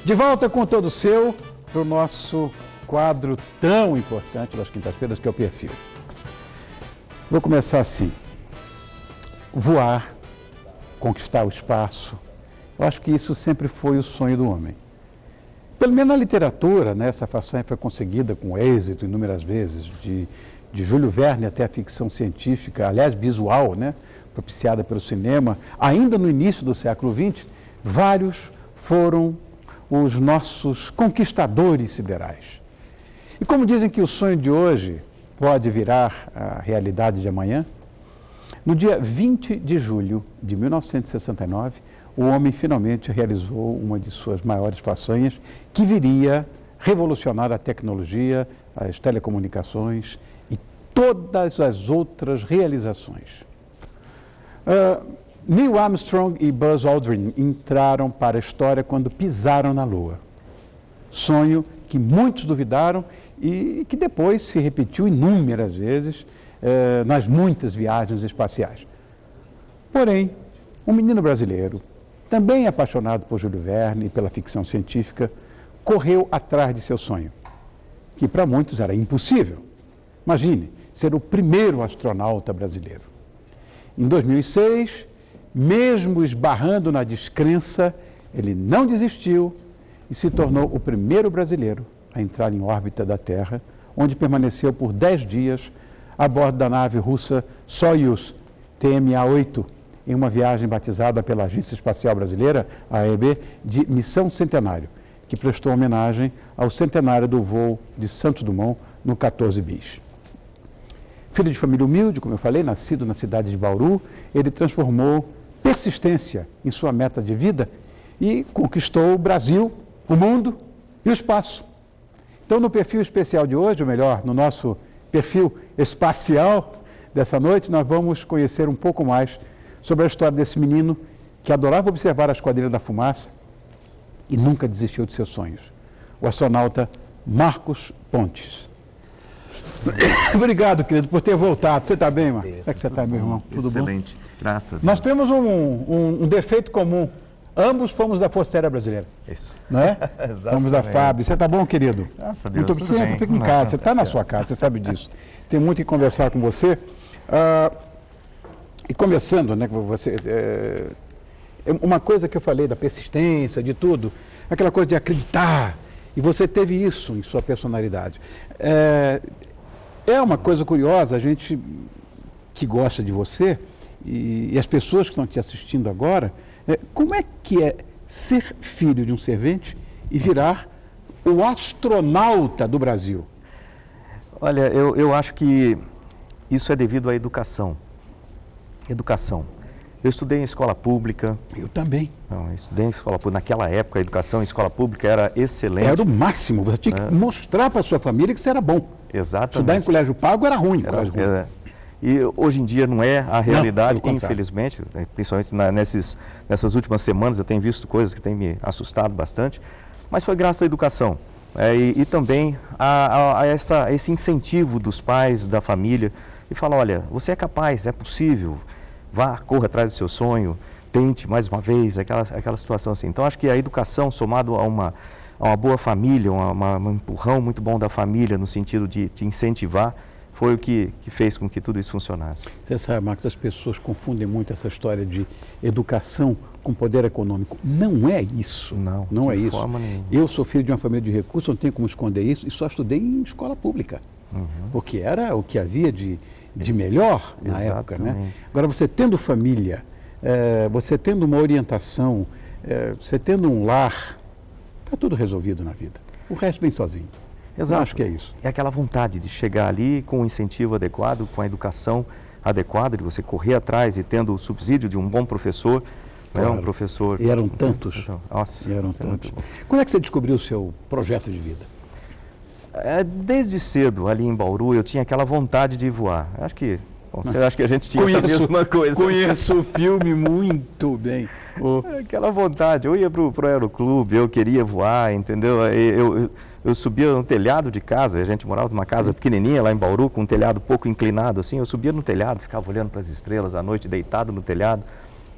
De volta com todo o seu para o nosso quadro tão importante das quintas-feiras, que é o perfil. Vou começar assim. Voar, conquistar o espaço, eu acho que isso sempre foi o sonho do homem. Pelo menos na literatura, né, essa façanha foi conseguida com êxito inúmeras vezes, de Júlio Verne até a ficção científica, aliás, visual, né, propiciada pelo cinema. Ainda no início do século XX, vários foram os nossos conquistadores siderais. E como dizem que o sonho de hoje pode virar a realidade de amanhã, no dia 20 de julho de 1969, o homem finalmente realizou uma de suas maiores façanhas, que viria revolucionar a tecnologia, as telecomunicações e todas as outras realizações. Neil Armstrong e Buzz Aldrin entraram para a história quando pisaram na Lua. Sonho que muitos duvidaram e que depois se repetiu inúmeras vezes nas muitas viagens espaciais. Porém, um menino brasileiro, também apaixonado por Júlio Verne e pela ficção científica, correu atrás de seu sonho, que para muitos era impossível. Imagine, ser o primeiro astronauta brasileiro. Em 2006, mesmo esbarrando na descrença, ele não desistiu e se tornou o primeiro brasileiro a entrar em órbita da Terra, onde permaneceu por 10 dias a bordo da nave russa Soyuz TMA-8, em uma viagem batizada pela Agência Espacial Brasileira, AEB, de Missão Centenário, que prestou homenagem ao centenário do voo de Santos Dumont no 14 bis. Filho de família humilde, como eu falei, nascido na cidade de Bauru, ele transformou persistência em sua meta de vida e conquistou o Brasil, o mundo e o espaço. Então, no perfil especial de hoje, ou melhor, no nosso perfil espacial dessa noite, nós vamos conhecer um pouco mais sobre a história desse menino que adorava observar a Esquadrilha da Fumaça e nunca desistiu de seus sonhos. O astronauta Marcos Pontes. Obrigado, querido, por ter voltado. Você está bem, Marcos? Como é que você está, meu irmão? Tudo excelente, bom? Graças a Deus. Nós temos um defeito comum. Ambos fomos da Força Aérea Brasileira. Isso. Não é? Exatamente. Fomos da FAB. Você está bom, querido? Graças a Deus. Muito obrigado. Fica em casa. Você está na sua casa, você sabe disso. Tem muito que conversar com você. E começando, né, com você, uma coisa que eu falei da persistência, de tudo, aquela coisa de acreditar, e você teve isso em sua personalidade. É uma coisa curiosa, a gente que gosta de você, e as pessoas que estão te assistindo agora, como é que é ser filho de um servente e virar o astronauta do Brasil? Olha, eu acho que isso é devido à educação. Educação. Eu estudei em escola pública. Eu também. Não, eu estudei em escola pública. Naquela época, a educação em escola pública era excelente. Era o máximo. Você tinha que mostrar para a sua família que você era bom. Exatamente. Estudar em colégio pago era ruim. E hoje em dia não é a realidade, não, infelizmente, principalmente nessas últimas semanas eu tenho visto coisas que têm me assustado bastante, mas foi graças à educação e também a esse incentivo dos pais, da família, e falar, olha, você é capaz, é possível, vá, corra atrás do seu sonho, tente mais uma vez, aquela situação assim. Então acho que a educação somado a uma boa família, um empurrão muito bom da família no sentido de te incentivar, foi o que fez com que tudo isso funcionasse. Você sabe, Marcos, as pessoas confundem muito essa história de educação com poder econômico. Não é isso. Não é isso. Eu sou filho de uma família de recursos, não tenho como esconder isso, e só estudei em escola pública. Porque era o que havia de melhor na época, né? Agora, você tendo família, você tendo uma orientação, você tendo um lar, está tudo resolvido na vida. O resto vem sozinho. Exato. Eu acho que é isso. É aquela vontade de chegar ali com o incentivo adequado, com a educação adequada, de você correr atrás e tendo o subsídio de um bom professor, claro. Um professor... E eram tantos. Nossa, e eram tantos. Quando é que você descobriu o seu projeto de vida? Desde cedo, ali em Bauru, eu tinha aquela vontade de voar. Acho que você acha que a gente tinha essa mesma coisa? Conheço o filme muito bem. Aquela vontade. Eu ia para o aeroclube, eu queria voar, entendeu? Eu subia no telhado de casa, a gente morava numa casa pequenininha lá em Bauru, com um telhado pouco inclinado assim, eu subia no telhado, ficava olhando para as estrelas à noite, deitado no telhado.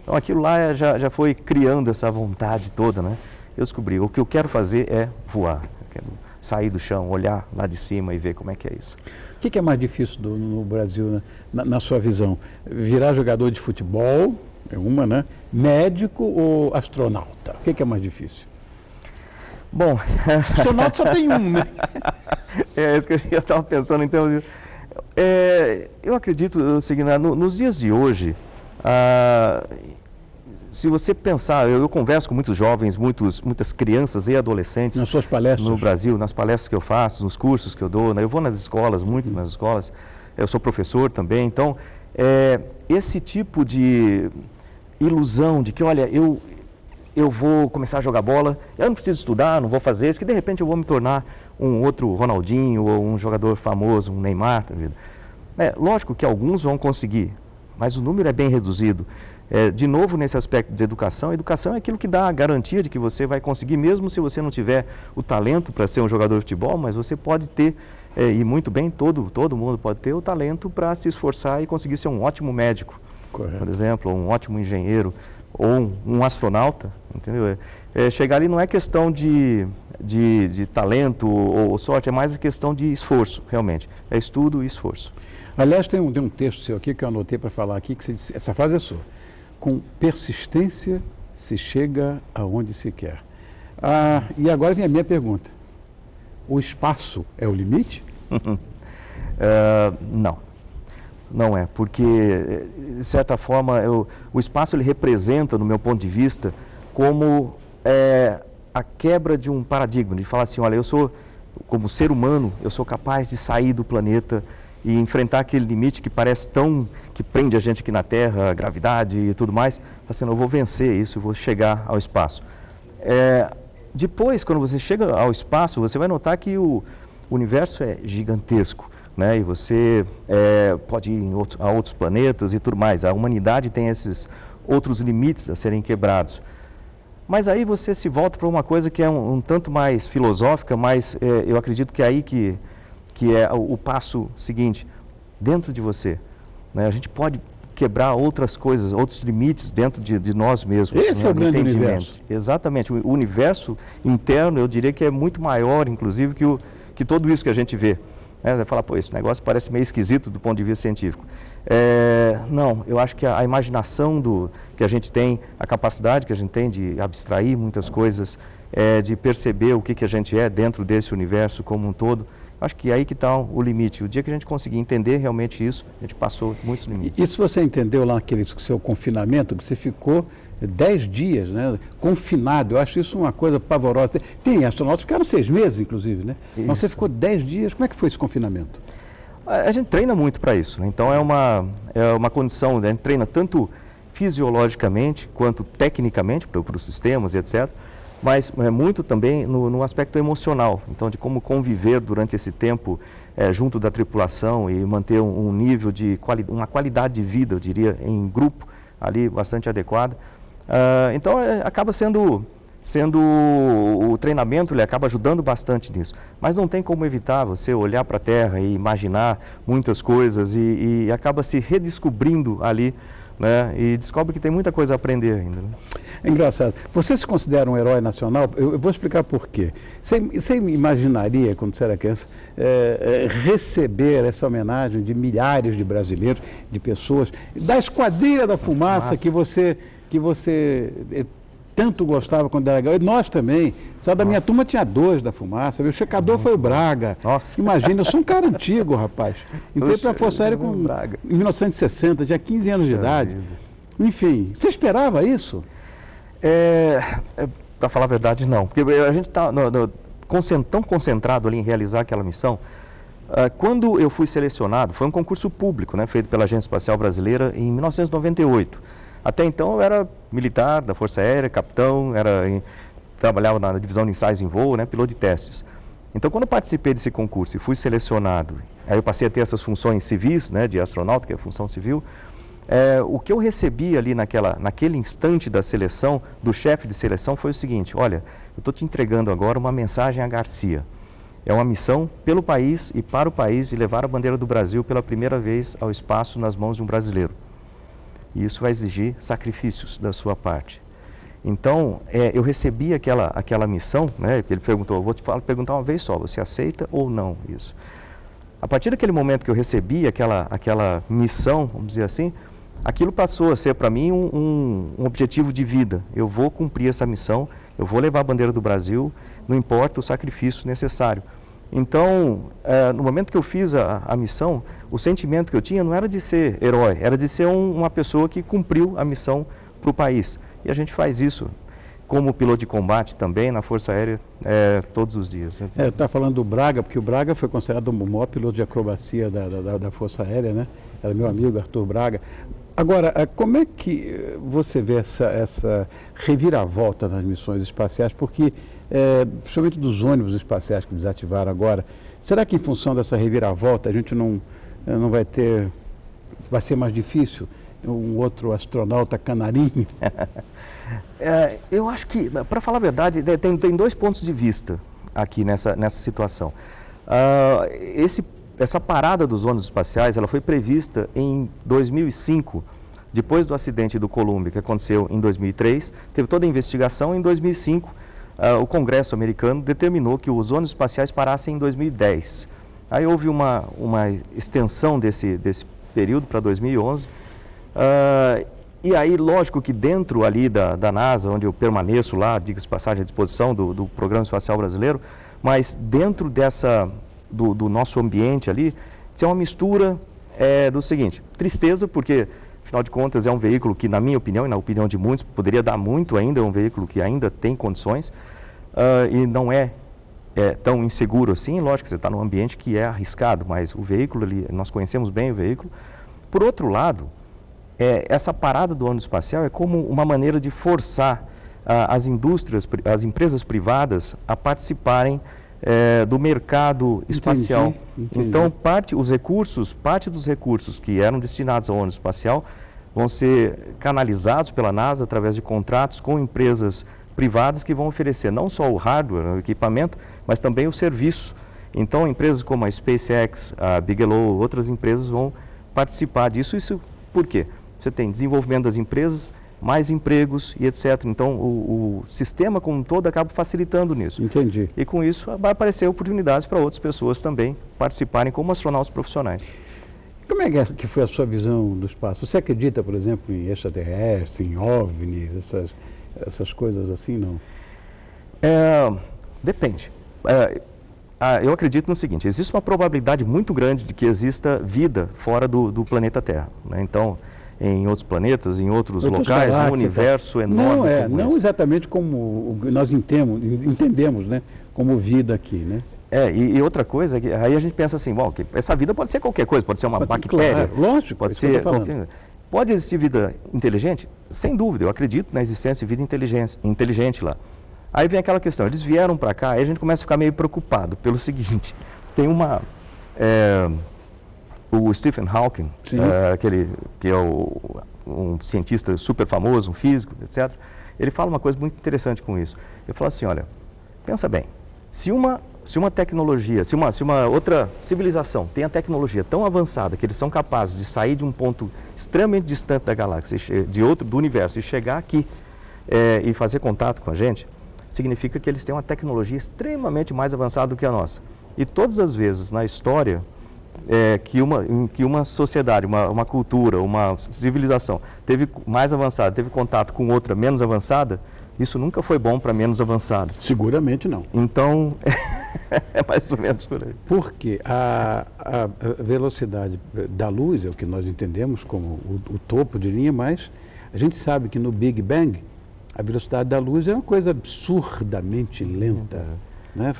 Então aquilo lá já foi criando essa vontade toda, né? eu descobri, o que eu quero fazer é voar. Eu quero sair do chão, olhar lá de cima e ver como é que é isso. O que é mais difícil no Brasil, né? Na sua visão? Virar jogador de futebol, é uma, né? Médico ou astronauta? O que é mais difícil? Bom... Astronauta só tem um, né? É isso que eu estava pensando, então... eu acredito, seguindo, nos dias de hoje, se você pensar, eu converso com muitos jovens, muitas crianças e adolescentes. Nas suas palestras? No Brasil, nas palestras que eu faço, nos cursos que eu dou, né? Eu vou nas escolas, muito nas escolas, eu sou professor também, então, esse tipo de ilusão de que, olha, eu vou começar a jogar bola, eu não preciso estudar, não vou fazer isso, que de repente eu vou me tornar um outro Ronaldinho ou um jogador famoso, um Neymar. Tá vendo? Lógico que alguns vão conseguir, mas o número é bem reduzido. De novo, nesse aspecto de educação, a educação é aquilo que dá a garantia de que você vai conseguir, mesmo se você não tiver o talento para ser um jogador de futebol, mas você pode ter, e muito bem, todo mundo pode ter o talento para se esforçar e conseguir ser um ótimo médico, correto, por exemplo, ou um ótimo engenheiro, ou um astronauta, entendeu? Chegar ali não é questão de talento ou sorte, é mais a questão de esforço, realmente. É estudo e esforço. Aliás, tem um texto seu aqui que eu anotei para falar aqui, que você disse, essa frase é sua. Com persistência se chega aonde se quer. E agora vem a minha pergunta. O espaço é o limite? Não. Não é, porque, de certa forma, o espaço ele representa, no meu ponto de vista, como a quebra de um paradigma, de falar assim, olha, eu sou, como ser humano, eu sou capaz de sair do planeta e enfrentar aquele limite que parece que prende a gente aqui na Terra, a gravidade e tudo mais, assim, eu vou vencer isso, eu vou chegar ao espaço. Depois, quando você chega ao espaço, você vai notar que o universo é gigantesco, né? E você pode ir a outros planetas e tudo mais. A humanidade tem esses outros limites a serem quebrados. Mas aí você se volta para uma coisa que é um tanto mais filosófica, mas eu acredito que é aí que é o passo seguinte, dentro de você. Né? A gente pode quebrar outras coisas, outros limites dentro de nós mesmos. Esse é o grande universo. Exatamente. O universo interno, eu diria que é muito maior, inclusive, que tudo isso que a gente vê. Vai falar, pô, esse negócio parece meio esquisito do ponto de vista científico. Não, eu acho que a imaginação que a gente tem, a capacidade que a gente tem de abstrair muitas coisas, de perceber o que a gente é dentro desse universo como um todo, acho que é aí que está o limite. O dia que a gente conseguir entender realmente isso, a gente passou muitos limites. Isso você entendeu lá naquele seu confinamento, que você ficou 10 dias, né, confinado? Eu acho isso uma coisa pavorosa. Tem astronautas que ficaram 6 meses, inclusive, né? Isso. Mas você ficou 10 dias. Como é que foi esse confinamento? A gente treina muito para isso, né? Então é uma condição, né? A gente treina tanto fisiologicamente quanto tecnicamente para os sistemas e etc., mas muito também no aspecto emocional, então de como conviver durante esse tempo junto da tripulação e manter um nível de uma qualidade de vida, eu diria, em grupo ali bastante adequada. Então acaba sendo o treinamento, ele acaba ajudando bastante nisso, mas não tem como evitar você olhar para a Terra e imaginar muitas coisas e acaba se redescobrindo ali, né? E descobre que tem muita coisa a aprender ainda. Né? É engraçado. Você se considera um herói nacional? Eu vou explicar por quê. Você imaginaria, quando você era criança, receber essa homenagem de milhares de brasileiros, de pessoas, da Esquadrilha da Fumaça, que você tanto gostava quando era garoto? Nós também. Só da minha turma tinha 2 da Fumaça. O checador foi o Braga. Nossa. Imagina, eu sou um cara antigo, rapaz. Entrei para a Força Aérea em 1960, tinha 15 anos de idade. Enfim, você esperava isso? Para falar a verdade, não. Porque a gente está tão concentrado ali em realizar aquela missão. Quando eu fui selecionado, foi um concurso público, né, feito pela Agência Espacial Brasileira em 1998. Até então eu era militar da Força Aérea, capitão, trabalhava na divisão de ensaios em voo, né, piloto de testes. Então quando eu participei desse concurso e fui selecionado, aí eu passei a ter essas funções civis, né, de astronauta, que é a função civil, o que eu recebi ali naquele instante da seleção, do chefe de seleção, foi o seguinte: olha, eu estou te entregando agora uma mensagem a Garcia. É uma missão pelo país e para o país e levar a bandeira do Brasil pela primeira vez ao espaço nas mãos de um brasileiro. E isso vai exigir sacrifícios da sua parte. Então, eu recebi aquela missão, né, que ele perguntou, vou te perguntar uma vez só, você aceita ou não isso? A partir daquele momento que eu recebi aquela missão, vamos dizer assim, aquilo passou a ser para mim um objetivo de vida. Eu vou cumprir essa missão, eu vou levar a bandeira do Brasil, não importa o sacrifício necessário. Então, no momento que eu fiz a missão, o sentimento que eu tinha não era de ser herói, era de ser uma pessoa que cumpriu a missão para o país. E a gente faz isso como piloto de combate também na Força Aérea todos os dias. Está falando do Braga, porque o Braga foi considerado o maior piloto de acrobacia da Força Aérea, né? Era meu amigo Arthur Braga. Agora, como é que você vê essa reviravolta nas missões espaciais? Porque, principalmente dos ônibus espaciais que desativaram agora, será que em função dessa reviravolta a gente não vai ser mais difícil? Um outro astronauta canarinho? Eu acho que, para falar a verdade, tem dois pontos de vista aqui nessa situação. Essa parada dos ônibus espaciais, ela foi prevista em 2005, depois do acidente do Columbia, que aconteceu em 2003, teve toda a investigação. Em 2005, o Congresso americano determinou que os ônibus espaciais parassem em 2010. Aí houve uma extensão desse período para 2011, e aí, lógico que dentro ali da NASA, onde eu permaneço lá, diga-se passagem à disposição do Programa Espacial Brasileiro, mas dentro do nosso ambiente ali, tinha uma mistura do seguinte: tristeza, porque, afinal de contas, é um veículo que, na minha opinião e na opinião de muitos, poderia dar muito ainda, é um veículo que ainda tem condições, e não é tão inseguro assim. Lógico que você está num ambiente que é arriscado, mas o veículo ali, nós conhecemos bem o veículo. Por outro lado, essa parada do ônibus espacial é como uma maneira de forçar as indústrias, as empresas privadas a participarem do mercado espacial. Entendi. Então, parte dos recursos que eram destinados ao ônibus espacial vão ser canalizados pela NASA através de contratos com empresas privadas que vão oferecer não só o hardware, o equipamento, mas também o serviço. Então, empresas como a SpaceX, a Bigelow, outras empresas vão participar disso. Isso por quê? Você tem desenvolvimento das empresas, mais empregos e etc. Então, o sistema como um todo acaba facilitando nisso. Entendi. E com isso vai aparecer oportunidades para outras pessoas também participarem como astronautas profissionais. Como é que foi a sua visão do espaço? Você acredita, por exemplo, em extraterrestres, em OVNIs, essas coisas assim, não? Depende. Eu acredito no seguinte: existe uma probabilidade muito grande de que exista vida fora do planeta Terra, né? Então, em outros planetas, em outros locais, no universo enorme. Não exatamente como nós entendemos, né, como vida aqui, né? E outra coisa, aí a gente pensa assim, bom, que essa vida pode ser qualquer coisa, pode ser uma bactéria, claro, lógico, pode ser qualquer... Pode existir vida inteligente? Sem dúvida, eu acredito na existência de vida inteligente lá. Aí vem aquela questão, eles vieram para cá, aí a gente começa a ficar meio preocupado pelo seguinte: tem o Stephen Hawking, que é um cientista super famoso, um físico, etc. Ele fala uma coisa muito interessante com isso. Ele fala assim, olha, pensa bem, se uma tecnologia, se uma outra civilização tem a tecnologia tão avançada que eles são capazes de sair de um ponto extremamente distante da galáxia, do universo, e chegar aqui e fazer contato com a gente, significa que eles têm uma tecnologia extremamente mais avançada do que a nossa. E todas as vezes na história que uma sociedade, uma cultura, uma civilização teve mais avançada, teve contato com outra menos avançada, isso nunca foi bom para menos avançada. Seguramente não. Então, é mais ou menos por aí. Porque a velocidade da luz é o que nós entendemos como o topo de linha, mas a gente sabe que no Big Bang a velocidade da luz é uma coisa absurdamente lenta. Né?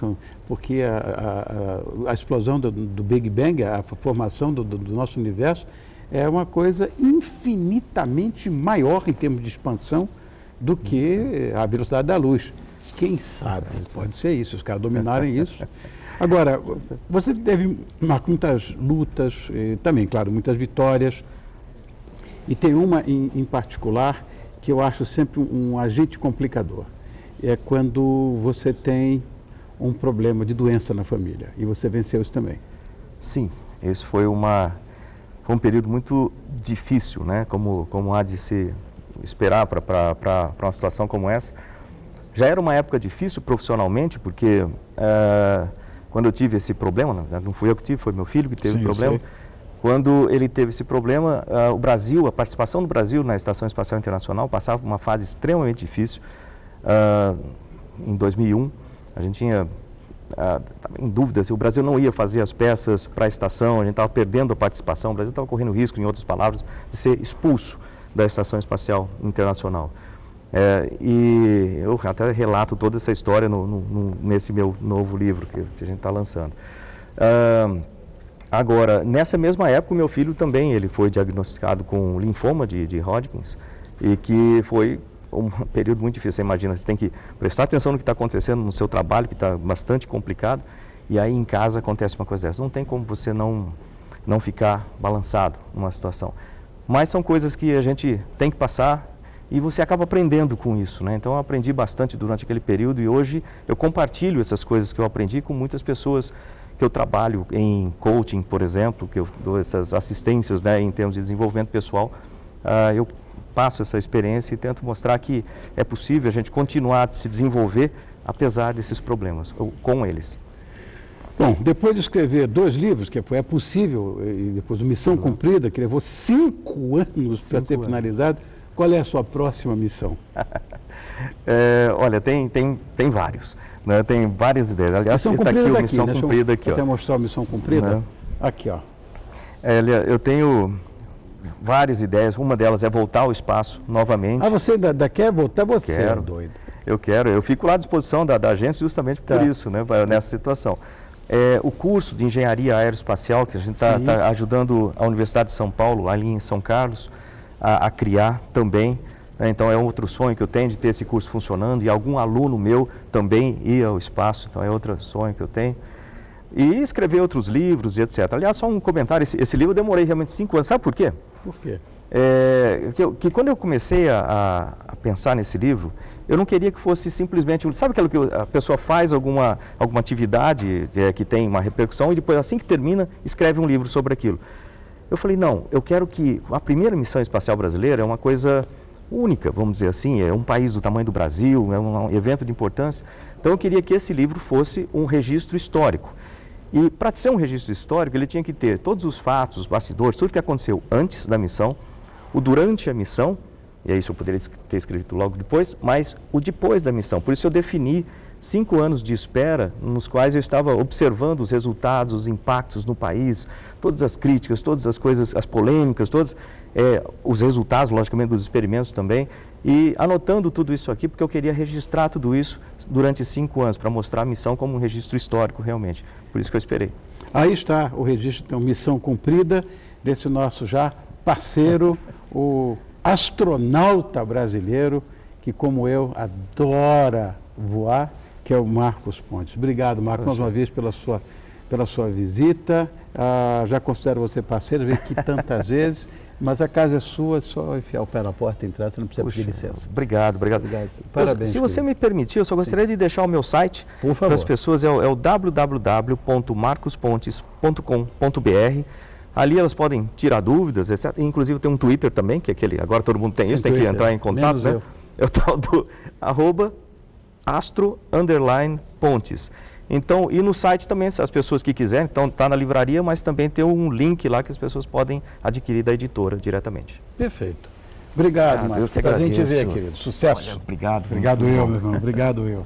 Porque a explosão do Big Bang, a formação do nosso universo, é uma coisa infinitamente maior em termos de expansão do que a velocidade da luz. Quem sabe? Pode ser isso, os caras dominarem isso. Agora, você teve muitas lutas, também, claro, muitas vitórias, e tem uma em particular que eu acho sempre um agente complicador. É quando você tem um problema de doença na família, e você venceu isso também. Sim, esse foi um período muito difícil, né? Como há de se esperar para uma situação como essa. Já era uma época difícil profissionalmente, porque quando eu tive esse problema, não fui eu que tive, foi meu filho que teve o problema. Quando ele teve esse problema, o Brasil, a participação do Brasil na Estação Espacial Internacional passava por uma fase extremamente difícil. Em 2001, a gente tinha em dúvida se o Brasil não ia fazer as peças para a estação, a gente estava perdendo a participação, o Brasil estava correndo risco, em outras palavras, de ser expulso da Estação Espacial Internacional. E eu até relato toda essa história nesse meu novo livro que a gente está lançando. Agora, nessa mesma época, o meu filho também ele foi diagnosticado com linfoma de Hodgkin, e que foi um período muito difícil. Você imagina, você tem que prestar atenção no que está acontecendo no seu trabalho, que está bastante complicado, e aí em casa acontece uma coisa dessa. Não tem como você não ficar balançado numa situação. Mas são coisas que a gente tem que passar e você acaba aprendendo com isso, né? Então eu aprendi bastante durante aquele período e hoje eu compartilho essas coisas que eu aprendi com muitas pessoas que eu trabalho em coaching, por exemplo, que eu dou essas assistências, né, em termos de desenvolvimento pessoal. Eu passo essa experiência e tento mostrar que é possível a gente continuar a se desenvolver apesar desses problemas, ou com eles. Bom, depois de escrever 2 livros, que foi É Possível, e depois o Missão Cumprida, que levou 5 anos para ser finalizado, qual é a sua próxima missão? Olha, tem vários, né? Tem várias ideias. Aliás, está aqui a Missão Cumprida aqui. Vou até mostrar a Missão Cumprida. Né? Aqui, ó. Eu tenho várias ideias. Uma delas é voltar ao espaço novamente. Você ainda quer voltar? Você quero, é doido. Eu quero. Eu fico lá à disposição da agência justamente por isso, né? Nessa situação. O curso de Engenharia Aeroespacial, que a gente está ajudando a Universidade de São Paulo, ali em São Carlos, a criar também. Então é outro sonho que eu tenho de ter esse curso funcionando e algum aluno meu também ir ao espaço, então é outro sonho que eu tenho. E escrever outros livros e etc. Aliás, só um comentário, esse livro eu demorei realmente 5 anos, sabe por quê? Por quê? Que quando eu comecei a pensar nesse livro, eu não queria que fosse simplesmente, sabe aquilo que a pessoa faz alguma atividade que tem uma repercussão e depois assim que termina, escreve um livro sobre aquilo. Eu falei, não, eu quero que a primeira missão espacial brasileira é uma coisa única, vamos dizer assim, é um país do tamanho do Brasil, é um evento de importância. Então eu queria que esse livro fosse um registro histórico. E para ser um registro histórico, ele tinha que ter todos os fatos, os bastidores, tudo que aconteceu antes da missão, o durante a missão, e aí isso eu poderia ter escrito logo depois, mas o depois da missão. Por isso eu defini 5 anos de espera, nos quais eu estava observando os resultados, os impactos no país, todas as críticas, todas as coisas, as polêmicas, todos os resultados, logicamente, dos experimentos também, e anotando tudo isso aqui, porque eu queria registrar tudo isso durante 5 anos, para mostrar a missão como um registro histórico, realmente. Por isso que eu esperei. Aí está o registro, então, Missão Cumprida, desse nosso já parceiro, o astronauta brasileiro, que, como eu, adora voar, que é o Marcos Pontes. Obrigado, Marcos, mais uma vez pela sua visita. Já considero você parceiro, veio aqui tantas vezes, mas a casa é sua, é só enfiar o pé na porta e entrar, você não precisa pedir licença. Obrigado. Parabéns. Se você me permitir, eu só gostaria de deixar o meu site para as pessoas, é o www.marcospontes.com.br. Ali elas podem tirar dúvidas, etc. Inclusive tem um Twitter também, que é aquele, agora todo mundo tem isso, tem que entrar em contato, né? É o tal do @astro_pontes. Então, e no site também, as pessoas que quiserem, então está na livraria, mas também tem um link lá que as pessoas podem adquirir da editora diretamente. Perfeito. Obrigado, Marcos. Prazer em te ver, querido. Sucesso. Olha, obrigado. Obrigado eu, meu irmão. Obrigado eu.